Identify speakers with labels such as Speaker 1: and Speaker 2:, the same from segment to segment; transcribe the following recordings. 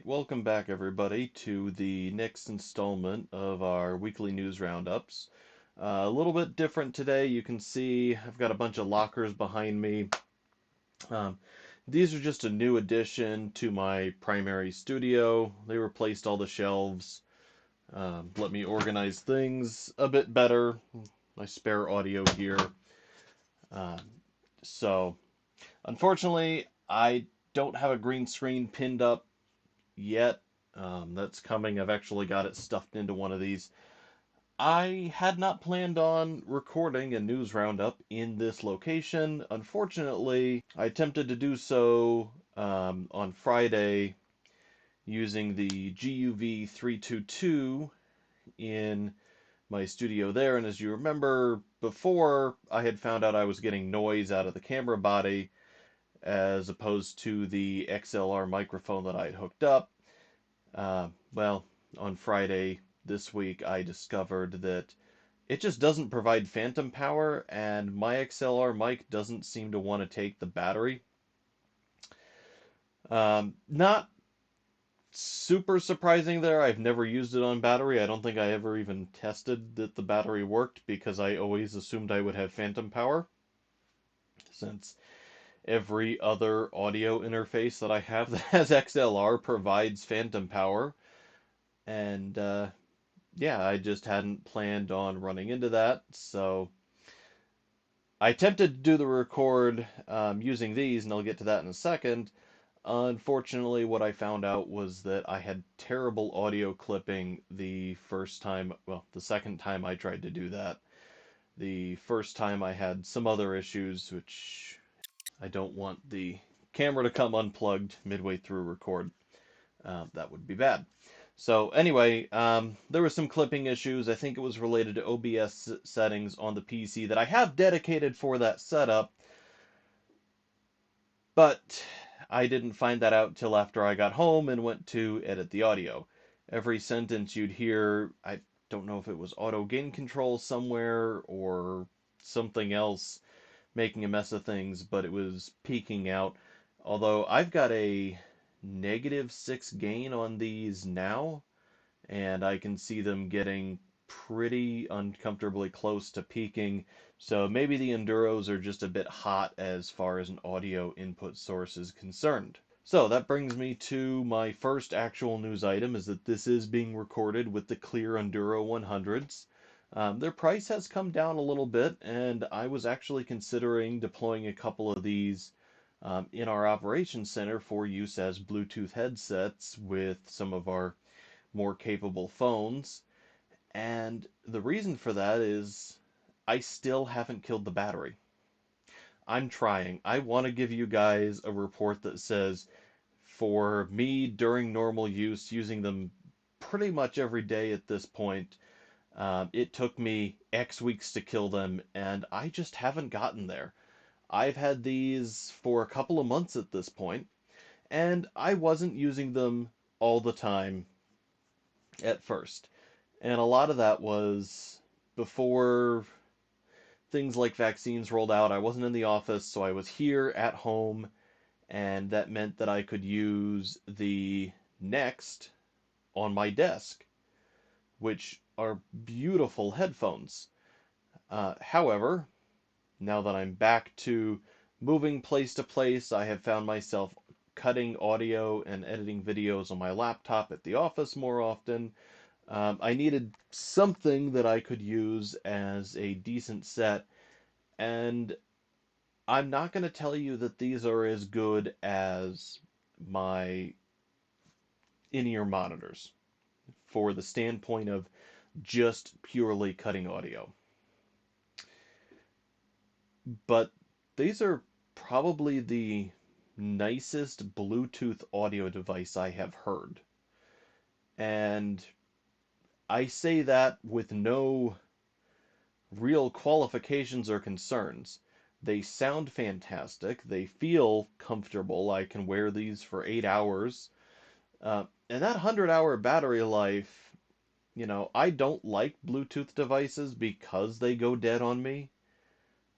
Speaker 1: Alright, welcome back everybody to the next installment of our weekly news roundups. A little bit different today. You can see I've got a bunch of lockers behind me. Um, these are just a new addition to my primary studio. They replaced all the shelves, let me organize things a bit better. My spare audio gear. Um, so, unfortunately, I don't have a green screen pinned up yet. That's coming. I've actually got it stuffed into one of these. I had not planned on recording a news roundup in this location. Unfortunately, I attempted to do so on Friday using the GUV 322 in my studio there. And as you remember, before I had found out I was getting noise out of the camera body as opposed to the XLR microphone that I had hooked up. Well, on Friday this week, I discovered that it just doesn't provide phantom power, and my XLR mic doesn't seem to want to take the battery. Not super surprising there. I've never used it on battery. I don't think I ever even tested that the battery worked because I always assumed I would have phantom power, since every other audio interface that I have that has XLR provides phantom power. And yeah, I just hadn't planned on running into that, so I attempted to do the record using these, and I'll get to that in a second. Unfortunately, what I found out was that I had terrible audio clipping the first time, well, the second time I tried to do that. The first time I had some other issues, which I don't want the camera to come unplugged midway through record. That would be bad. So anyway, there were some clipping issues. I think it was related to OBS settings on the PC that I have dedicated for that setup, but I didn't find that out till after I got home and went to edit the audio. Every sentence you'd hear, I don't know if it was auto gain control somewhere or something else making a mess of things, but it was peaking out. Although I've got a -6 gain on these now, and I can see them getting pretty uncomfortably close to peaking. So maybe the Enduros are just a bit hot as far as an audio input source is concerned. So that brings me to my first actual news item, is that this is being recorded with the Cleer Enduro 100s. Their price has come down a little bit, and I was actually considering deploying a couple of these in our operations center for use as Bluetooth headsets with some of our more capable phones. And the reason for that is I still haven't killed the battery. I'm trying. I want to give you guys a report that says, for me during normal use, using them pretty much every day at this point, it took me X weeks to kill them, and I just haven't gotten there. I've had these for a couple of months at this point, and I wasn't using them all the time at first. And a lot of that was before things like vaccines rolled out. I wasn't in the office, so I was here at home, and that meant that I could use the Next on my desk, which are beautiful headphones. However, now that I'm back to moving place to place, I have found myself cutting audio and editing videos on my laptop at the office more often. I needed something that I could use as a decent set, and I'm not going to tell you that these are as good as my in-ear monitors for the standpoint of just purely cutting audio. But these are probably the nicest Bluetooth audio device I have heard. And I say that with no real qualifications or concerns. They sound fantastic. They feel comfortable. I can wear these for 8 hours. And that 100-hour battery life, I don't like Bluetooth devices because they go dead on me.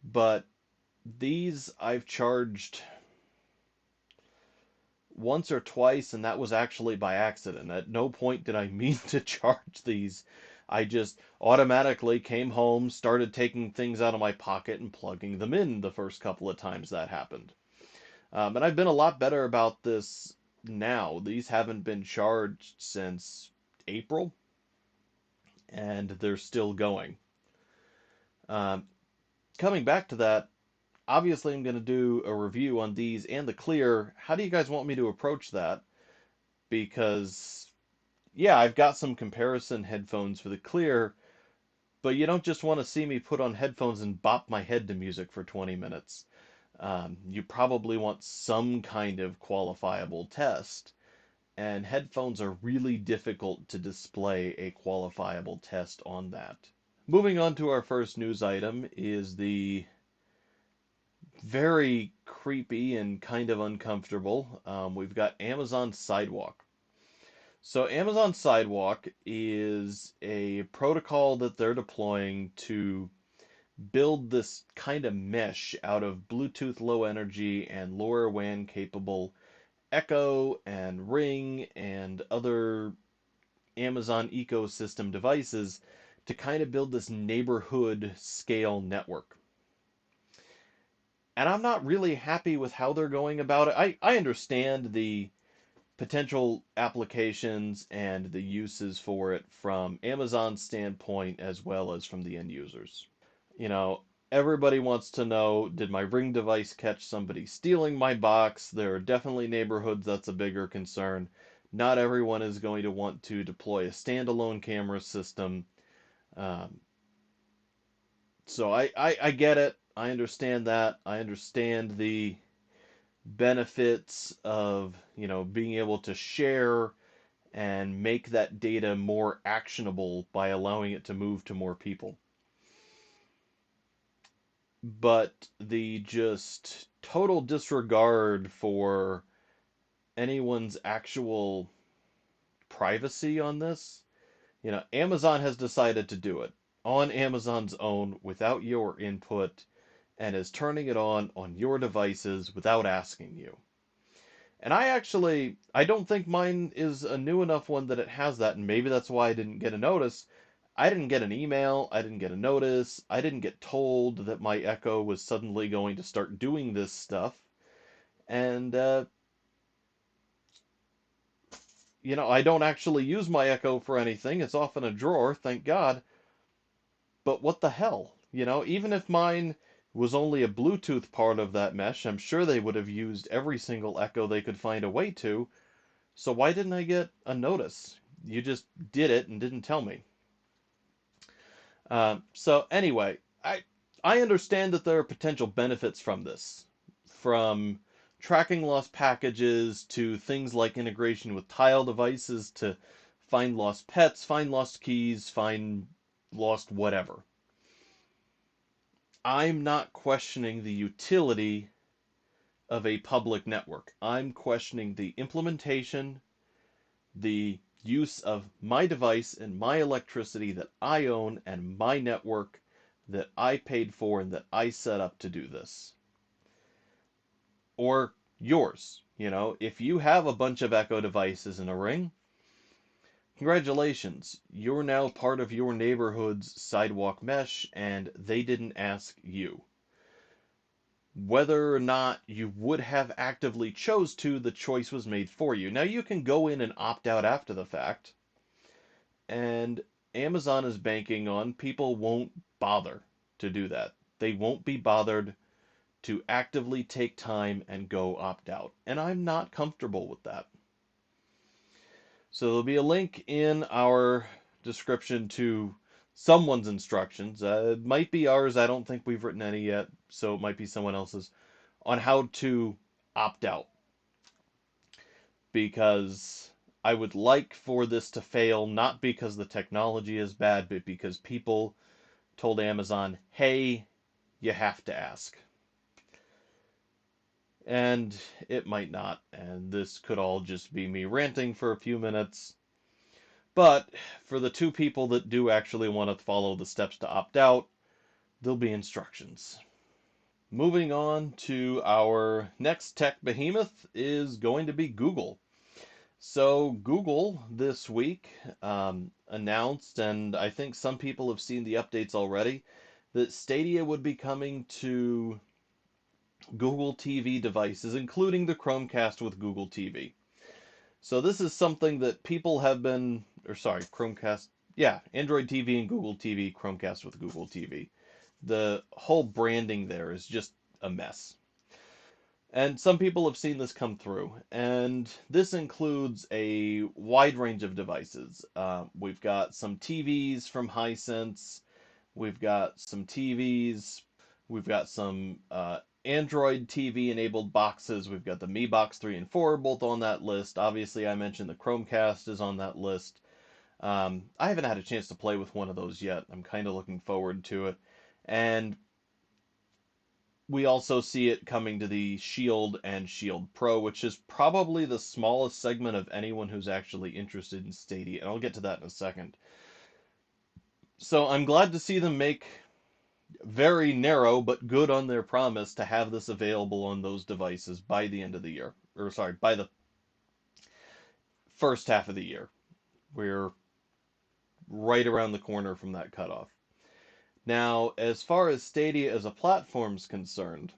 Speaker 1: But these I've charged once or twice, and that was actually by accident. At no point did I mean to charge these. I just automatically came home, started taking things out of my pocket and plugging them in the first couple of times that happened. And I've been a lot better about this now. These haven't been charged since April, and they're still going. Um, Coming back to that, obviously I'm going to do a review on these and the Cleer. How do you guys want me to approach that? Because, yeah, I've got some comparison headphones for the Cleer, but you don't just want to see me put on headphones and bop my head to music for 20 minutes. You probably want some kind of qualifiable test, and headphones are really difficult to display a qualifiable test on that. Moving on to our first news item is the very creepy and kind of uncomfortable. We've got Amazon Sidewalk. So Amazon Sidewalk is a protocol that they're deploying to build this kind of mesh out of Bluetooth Low Energy and LoRaWAN capable Echo and Ring and other Amazon ecosystem devices to kind of build this neighborhood scale network. And I'm not really happy with how they're going about it. I understand the potential applications and the uses for it from Amazon's standpoint as well as from the end users. You know, everybody wants to know, did my Ring device catch somebody stealing my box? There are definitely neighborhoods that's a bigger concern. Not everyone is going to want to deploy a standalone camera system. Um, so I get it. I understand that. I understand the benefits of, being able to share and make that data more actionable by allowing it to move to more people. But the just total disregard for anyone's actual privacy on this, Amazon has decided to do it on Amazon's own without your input and is turning it on your devices without asking you. And I don't think mine is a new enough one that it has that, and maybe that's why I didn't get a notice. I didn't get an email, I didn't get a notice, I didn't get told that my Echo was suddenly going to start doing this stuff. And, I don't actually use my Echo for anything. It's off in a drawer, thank God. But what the hell? Even if mine was only a Bluetooth part of that mesh, I'm sure they would have used every single Echo they could find a way to. So why didn't I get a notice? You just did it and didn't tell me. So anyway, I understand that there are potential benefits from this, from tracking lost packages to things like integration with Tile devices to find lost pets, find lost keys, find lost whatever. I'm not questioning the utility of a public network. I'm questioning the implementation, the use of my device and my electricity that I own and my network that I paid for and that I set up to do this. Or yours. If you have a bunch of Echo devices in a Ring, congratulations. You're now part of your neighborhood's sidewalk mesh and they didn't ask you. Whether or not you would have actively chose to, the choice was made for you. Now you can go in and opt out after the fact, and Amazon is banking on people won't bother to do that. They won't be bothered to actively take time and go opt out. And I'm not comfortable with that. So there'll be a link in our description to someone's instructions. It might be ours. I don't think we've written any yet, so it might be someone else's, on how to opt out. Because I would like for this to fail, not because the technology is bad, but because people told Amazon, hey, you have to ask. And it might not, and this could all just be me ranting for a few minutes. But for the two people that do actually want to follow the steps to opt out, there'll be instructions. Moving on to our next tech behemoth is going to be Google. So, Google this week announced, and I think some people have seen the updates already, that Stadia would be coming to Google TV devices, including the Chromecast with Google TV. So, this is something that people have been, or sorry, Chromecast, yeah, Android TV and Google TV, Chromecast with Google TV. The whole branding there is just a mess. And some people have seen this come through, and this includes a wide range of devices. We've got some TVs from Hisense, we've got some TVs, we've got some Android TV enabled boxes, we've got the Mi Box 3 and 4 both on that list. Obviously, I mentioned the Chromecast is on that list. I haven't had a chance to play with one of those yet. I'm kind of looking forward to it. And we also see it coming to the Shield and Shield Pro, which is probably the smallest segment of anyone who's actually interested in Stadia, and I'll get to that in a second. So I'm glad to see them make very narrow but good on their promise to have this available on those devices by the end of the year. Or sorry, by the first half of the year. We're right around the corner from that cutoff. Now, as far as Stadia as a platform's concerned,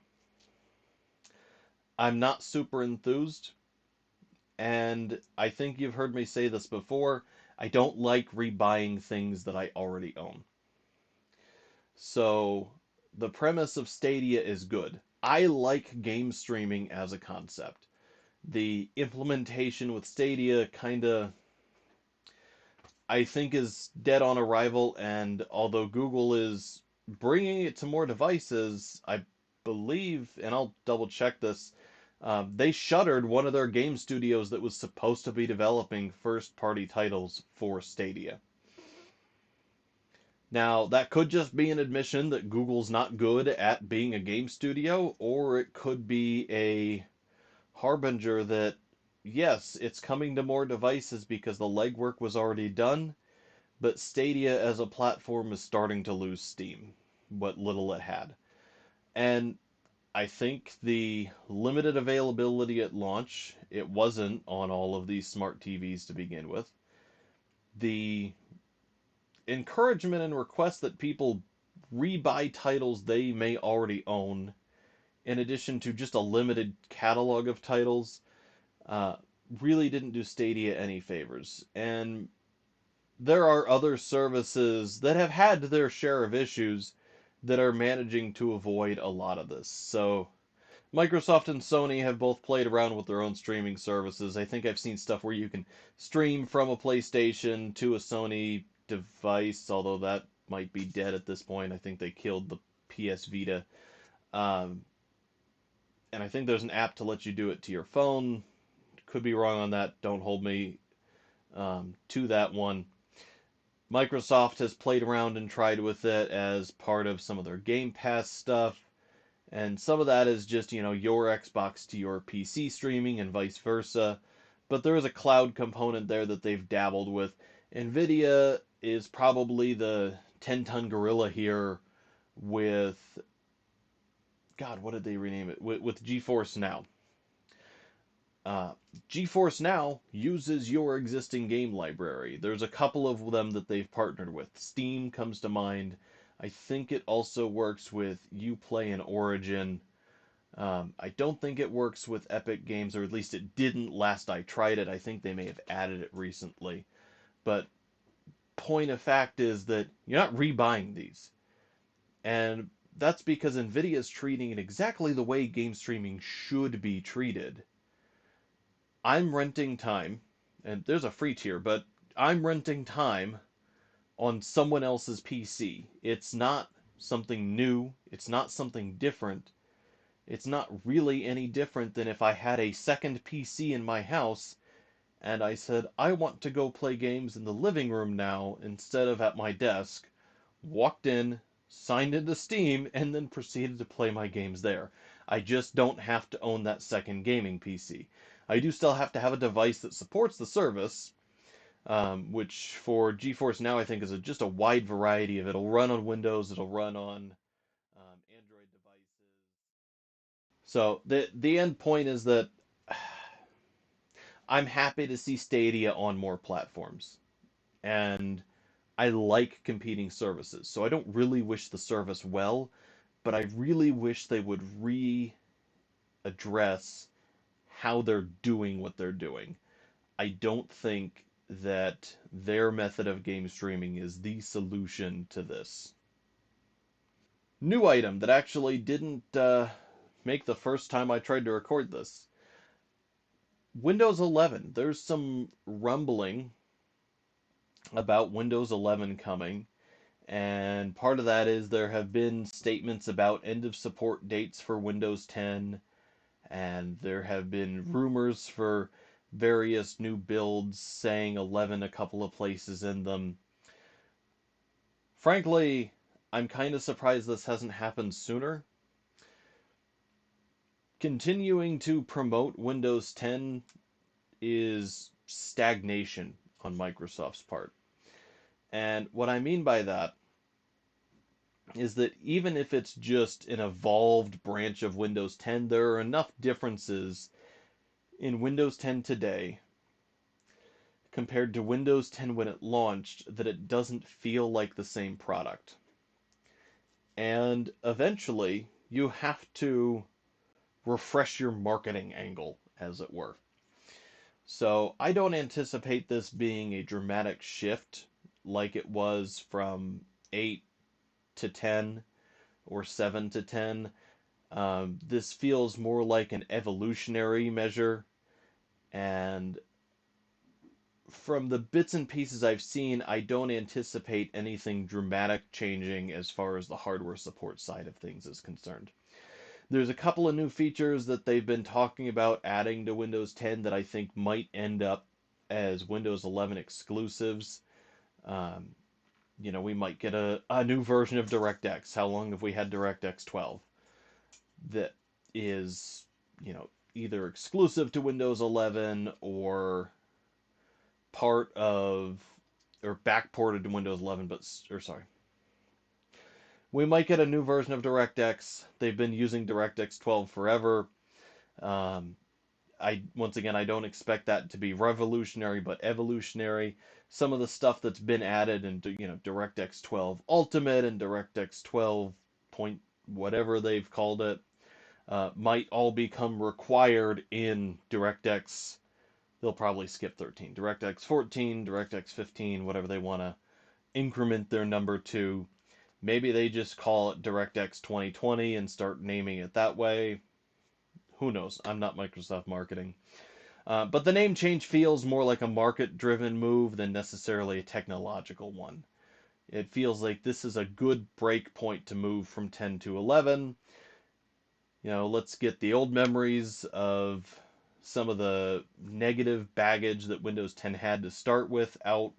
Speaker 1: I'm not super enthused. And I think you've heard me say this before. I don't like rebuying things that I already own. So the premise of Stadia is good. I like game streaming as a concept. The implementation with Stadia kind of, I think, is dead on arrival. And although Google is bringing it to more devices, I believe, and I'll double check this, they shuttered one of their game studios that was supposed to be developing first party titles for Stadia. Now, that could just be an admission that Google's not good at being a game studio, or it could be a harbinger that, yes, it's coming to more devices because the legwork was already done, but Stadia as a platform is starting to lose steam, what little it had. And I think the limited availability at launch, it wasn't on all of these smart TVs to begin with. The encouragement and request that people rebuy titles they may already own, in addition to just a limited catalog of titles, uh, really didn't do Stadia any favors. And there are other services that have had their share of issues that are managing to avoid a lot of this. So Microsoft and Sony have both played around with their own streaming services. I think I've seen stuff where you can stream from a PlayStation to a Sony device, although that might be dead at this point. I think they killed the PS Vita. Um, and I think there's an app to let you do it to your phone. Could be wrong on that. Don't hold me to that one. Microsoft has played around and tried with it as part of some of their Game Pass stuff. And some of that is just, your Xbox to your PC streaming and vice versa. But there is a cloud component there that they've dabbled with. Nvidia is probably the 10-ton gorilla here with, God, what did they rename it? With GeForce Now. Uh, GeForce Now uses your existing game library. There's a couple of them that they've partnered with. Steam comes to mind. I think it also works with Uplay and Origin. I don't think it works with Epic Games, or at least it didn't last I tried it. I think they may have added it recently. But point of fact is that you're not rebuying these. And that's because Nvidia is treating it exactly the way game streaming should be treated. I'm renting time, and there's a free tier, but I'm renting time on someone else's PC. It's not something new, it's not something different. It's not really any different than if I had a second PC in my house and I said, I want to go play games in the living room now instead of at my desk, walked in, signed into Steam, and then proceeded to play my games there. I just don't have to own that second gaming PC. I do still have to have a device that supports the service, which for GeForce Now I think is just a wide variety of. It'll run on Windows, it'll run on Android devices. So the end point is that I'm happy to see Stadia on more platforms. And I like competing services. So I don't really wish the service well, but I really wish they would readdress how they're doing what they're doing. I don't think that their method of game streaming is the solution to this. New item that actually didn't make the first time I tried to record this. Windows 11. There's some rumbling about Windows 11 coming, and part of that is there have been statements about end of support dates for Windows 10, and there have been rumors for various new builds saying 11 a couple of places in them. Frankly, I'm kind of surprised this hasn't happened sooner. Continuing to promote Windows 10 is stagnation on Microsoft's part. And what I mean by that is that even if it's just an evolved branch of Windows 10, there are enough differences in Windows 10 today compared to Windows 10 when it launched that it doesn't feel like the same product. And eventually, you have to refresh your marketing angle, as it were. So I don't anticipate this being a dramatic shift like it was from 8 to 10 or 7 to 10. This feels more like an evolutionary measure, and from the bits and pieces I've seen, I don't anticipate anything dramatic changing as far as the hardware support side of things is concerned. There's a couple of new features that they've been talking about adding to Windows 10 that I think might end up as Windows 11 exclusives. Um, we might get a new version of DirectX. How long have we had DirectX 12? That is, either exclusive to Windows 11 or part of, or backported to Windows 11, or sorry. We might get a new version of DirectX. They've been using DirectX 12 forever. Um, once again, I don't expect that to be revolutionary, but evolutionary. Some of the stuff that's been added into, DirectX 12 Ultimate and DirectX 12 point whatever they've called it, might all become required in DirectX. They'll probably skip 13. DirectX 14, DirectX 15, whatever they want to increment their number to. Maybe they just call it DirectX 2020 and start naming it that way. Who knows? I'm not Microsoft marketing. But the name change feels more like a market-driven move than necessarily a technological one. It feels like this is a good break point to move from 10 to 11. Let's get the old memories of some of the negative baggage that Windows 10 had to start with out.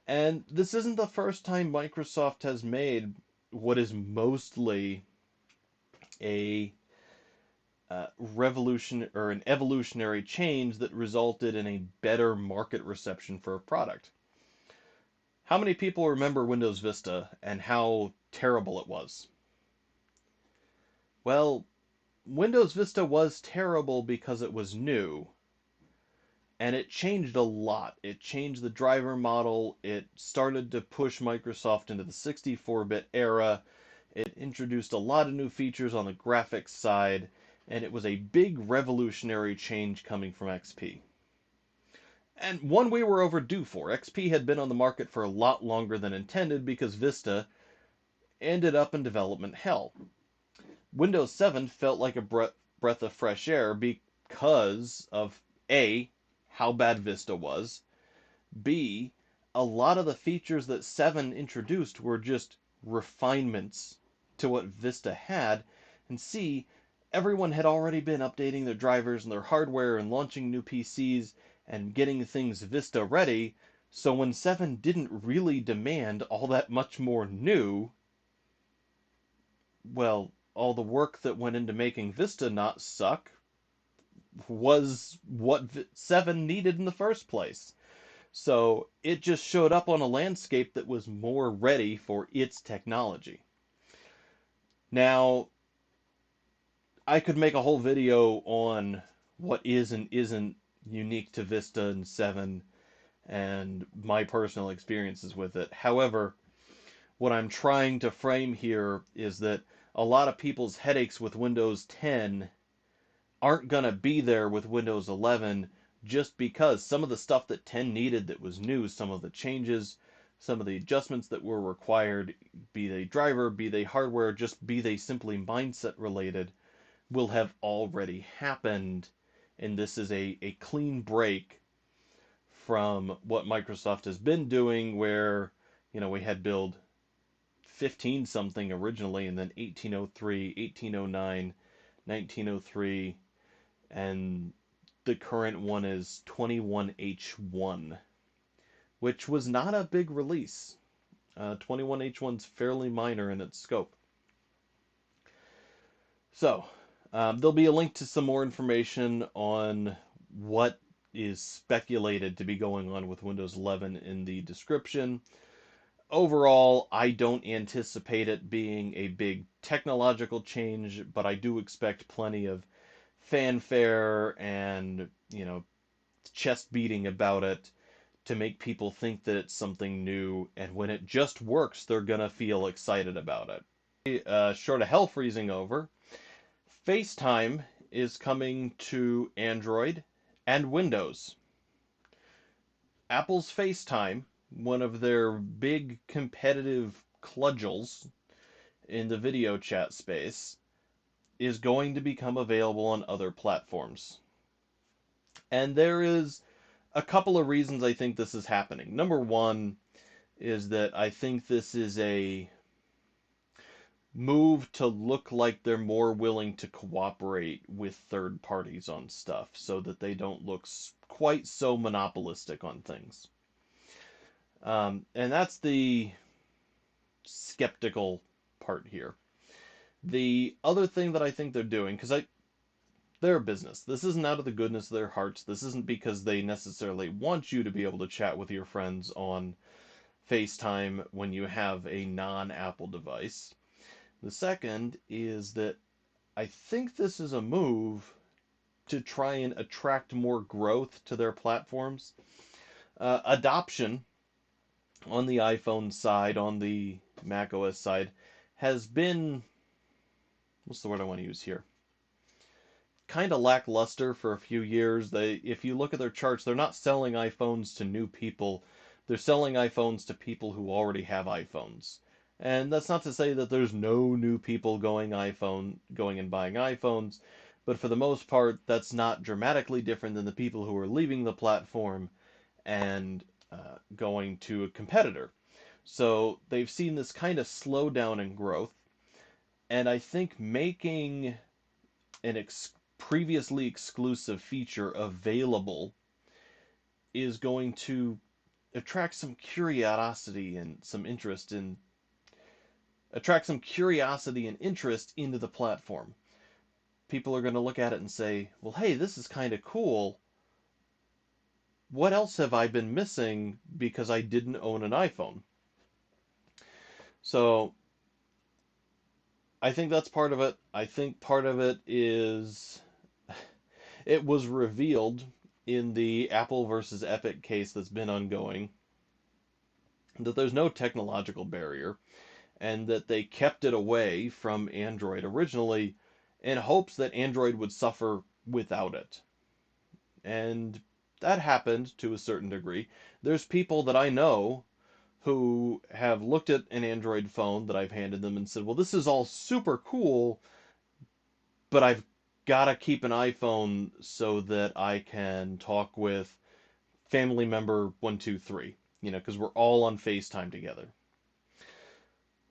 Speaker 1: And this isn't the first time Microsoft has made what is mostly a revolution or an evolutionary change that resulted in a better market reception for a product. How many people remember Windows Vista and how terrible it was? Well, Windows Vista was terrible because it was new, and it changed a lot. It changed the driver model. It started to push Microsoft into the 64-bit era. It introduced a lot of new features on the graphics side, and it was a big revolutionary change coming from XP. And one we were overdue for. XP had been on the market for a lot longer than intended because Vista ended up in development hell. Windows 7 felt like a breath of fresh air because of A, how bad Vista was, B, a lot of the features that 7 introduced were just refinements to what Vista had, and C, everyone had already been updating their drivers and their hardware and launching new PCs and getting things Vista ready, so when 7 didn't really demand all that much more new, well, all the work that went into making Vista not suck was what 7 needed in the first place. So it just showed up on a landscape that was more ready for its technology. Now, I could make a whole video on what is and isn't unique to Vista and 7 and my personal experiences with it. However, what I'm trying to frame here is that a lot of people's headaches with Windows 10 aren't going to be there with Windows 11 just because some of the stuff that 10 needed that was new, some of the changes, some of the adjustments that were required, be they driver, be they hardware, just be they simply mindset related, will have already happened. And this is a clean break from what Microsoft has been doing, where, we had build 15 something originally, and then 1803, 1809, 1903, and the current one is 21H1, which was not a big release. 21H1's fairly minor in its scope. So, there'll be a link to some more information on what is speculated to be going on with Windows 11 in the description. Overall, I don't anticipate it being a big technological change, but I do expect plenty of fanfare and, chest beating about it to make people think that it's something new, and when it just works, they're gonna feel excited about it. Short of hell freezing over, FaceTime is coming to Android and Windows. Apple's FaceTime, one of their big competitive cudgels in the video chat space, is going to become available on other platforms. And there is a couple of reasons I think this is happening. Number one is that I think this is a move to look like they're more willing to cooperate with third parties on stuff so that they don't look quite so monopolistic on things. And that's the skeptical part here. The other thing that I think they're doing, because they're a business. This isn't out of the goodness of their hearts. This isn't because they necessarily want you to be able to chat with your friends on FaceTime when you have a non-Apple device. The second is that I think this is a move to try and attract more growth to their platforms. Adoption on the iPhone side, on the macOS side, has been, what's the word I want to use here? Kind of lackluster for a few years. If you look at their charts, they're not selling iPhones to new people. They're selling iPhones to people who already have iPhones. And that's not to say that there's no new people going and buying iPhones, but for the most part, that's not dramatically different than the people who are leaving the platform and going to a competitor. So they've seen this kind of slowdown in growth, and I think making an previously exclusive feature available is going to attract some curiosity and some interest in attract some curiosity and interest into the platform. People are going to look at it and say, well, hey, this is kind of cool. What else have I been missing because I didn't own an iPhone? So I think that's part of it. I think part of it is it was revealed in the Apple versus Epic case that's been ongoing that there's no technological barrier and that they kept it away from Android originally in hopes that Android would suffer without it. And that happened to a certain degree. There's people that I know who have looked at an Android phone that I've handed them and said, well, this is all super cool, but I've got to keep an iPhone so that I can talk with family member 123, because we're all on FaceTime together.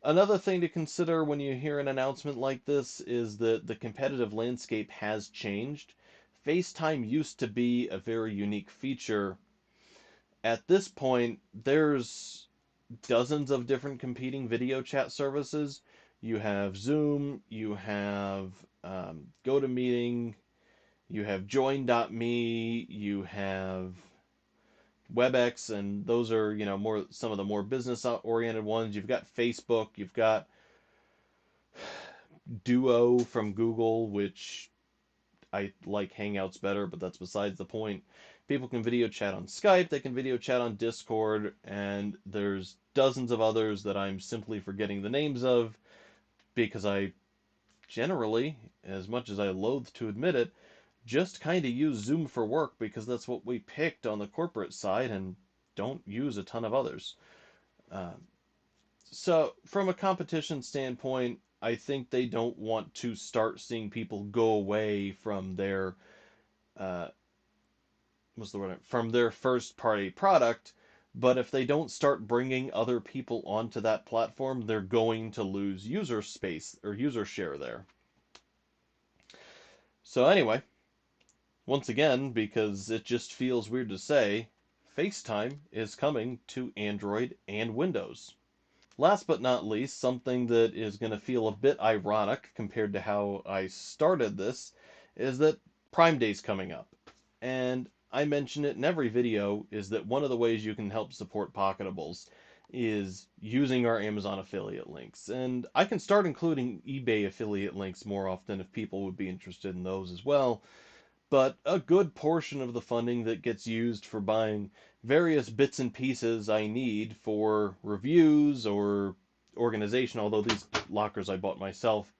Speaker 1: Another thing to consider when you hear an announcement like this is that the competitive landscape has changed. FaceTime used to be a very unique feature. At this point, there's dozens of different competing video chat services. You have Zoom, you have GoToMeeting, you have Join.me, you have WebEx, and those are, some of the more business oriented ones. You've got Facebook, you've got Duo from Google, which I like Hangouts better, but that's besides the point. People can video chat on Skype, they can video chat on Discord, and there's dozens of others that I'm simply forgetting the names of because I generally, as much as I loathe to admit it, just kind of use Zoom for work because that's what we picked on the corporate side and don't use a ton of others. Uh, so, from a competition standpoint, I think they don't want to start seeing people go away from their uh, what's the word? From their first party product. But if they don't start bringing other people onto that platform, they're going to lose user space or user share there. So anyway, once again, because it just feels weird to say, FaceTime is coming to Android and Windows. Last but not least, something that is going to feel a bit ironic compared to how I started this is that Prime Day's coming up. And I mention it in every video is that one of the ways you can help support Pocketables is using our Amazon affiliate links. And I can start including eBay affiliate links more often if people would be interested in those as well. But a good portion of the funding that gets used for buying various bits and pieces I need for reviews or organization, although these lockers I bought myself,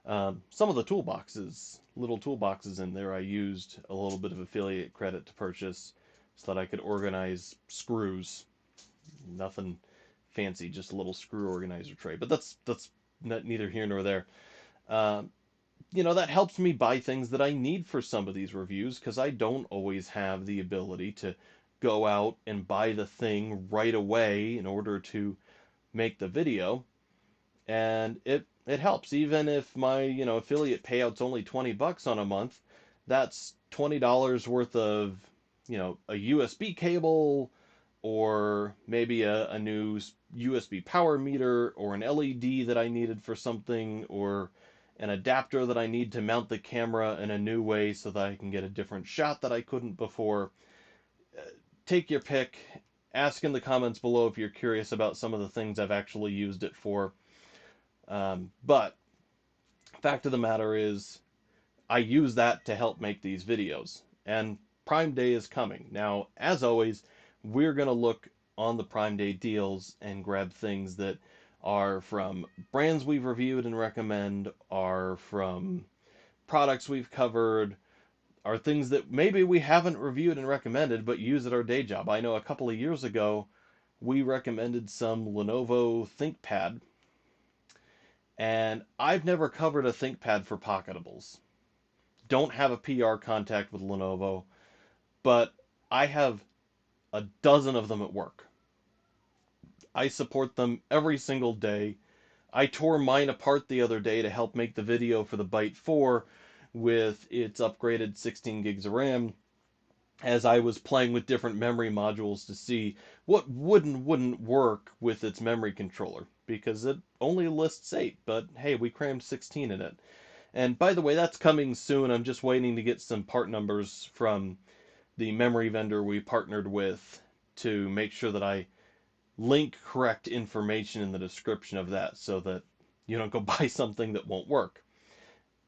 Speaker 1: some of the toolboxes, little toolboxes in there, I used a little bit of affiliate credit to purchase so that I could organize screws. Nothing fancy, just a little screw organizer tray. But that's neither here nor there. Um, that helps me buy things that I need for some of these reviews because I don't always have the ability to go out and buy the thing right away in order to make the video. And it helps even if my, affiliate payout's only $20 on a month, that's $20 worth of, a USB cable or maybe a new USB power meter or an LED that I needed for something or an adapter that I need to mount the camera in a new way so that I can get a different shot that I couldn't before. Take your pick. Ask in the comments below if you're curious about some of the things I've actually used it for. But fact of the matter is, I use that to help make these videos. And Prime Day is coming. Now, as always, we're going to look on the Prime Day deals and grab things that are from brands we've reviewed and recommend, are from products we've covered, are things that maybe we haven't reviewed and recommended but use at our day job. I know a couple of years ago we recommended some Lenovo ThinkPad, and I've never covered a ThinkPad for Pocketables. Don't have a PR contact with Lenovo, but I have a dozen of them at work. I support them every single day. I tore mine apart the other day to help make the video for the Byte 4 with its upgraded 16 gigs of RAM as I was playing with different memory modules to see what would and wouldn't work with its memory controller because it only lists 8, but hey, we crammed 16 in it. And by the way, that's coming soon. I'm just waiting to get some part numbers from the memory vendor we partnered with to make sure that I link correct information in the description of that so that you don't go buy something that won't work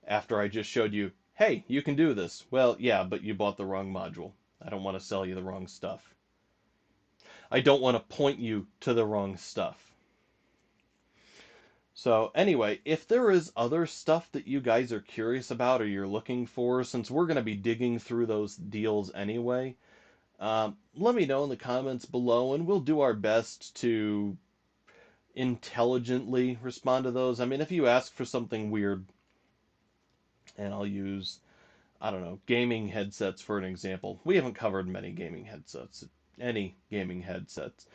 Speaker 1: after I just showed you, hey, you can do this. Well, yeah, but you bought the wrong module. I don't want to sell you the wrong stuff. I don't want to point you to the wrong stuff. So anyway, if there is other stuff that you guys are curious about or you're looking for, since we're going to be digging through those deals anyway, let me know in the comments below and we'll do our best to intelligently respond to those. I mean, if you ask for something weird, and I'll use, I don't know, gaming headsets for an example. We haven't covered many gaming headsets, any gaming headsets,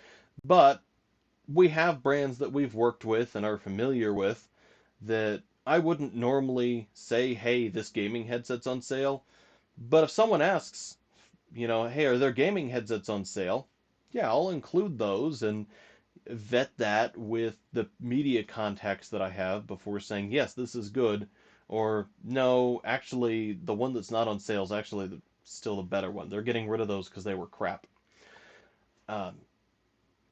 Speaker 1: but we have brands that we've worked with and are familiar with that I wouldn't normally say, hey, this gaming headset's on sale. But if someone asks, hey, are there gaming headsets on sale? Yeah, I'll include those and vet that with the media contacts that I have before saying, yes, this is good. Or, no, actually, the one that's not on sale is actually still the better one. They're getting rid of those because they were crap. Um,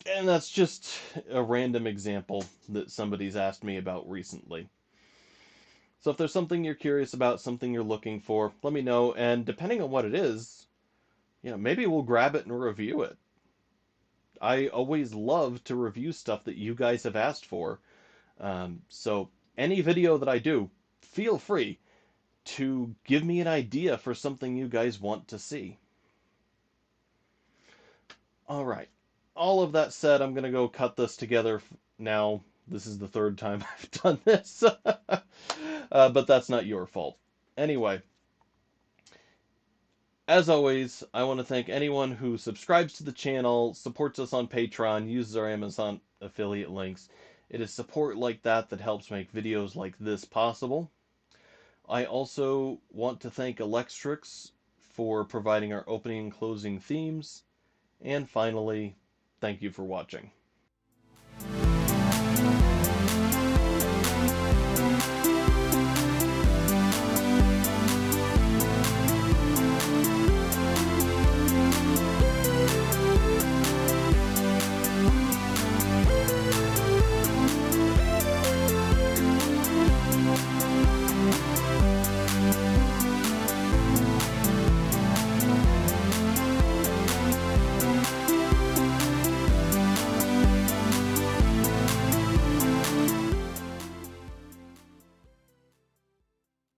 Speaker 1: and that's just a random example that somebody's asked me about recently. So if there's something you're curious about, something you're looking for, let me know. And depending on what it is, maybe we'll grab it and review it. I always love to review stuff that you guys have asked for. So any video that I do, feel free to give me an idea for something you guys want to see. All right. All of that said, I'm going to go cut this together now. This is the third time I've done this. But that's not your fault. Anyway, as always, I want to thank anyone who subscribes to the channel, supports us on Patreon, uses our Amazon affiliate links. It is support like that that helps make videos like this possible. I also want to thank Electrix for providing our opening and closing themes. And finally, thank you for watching.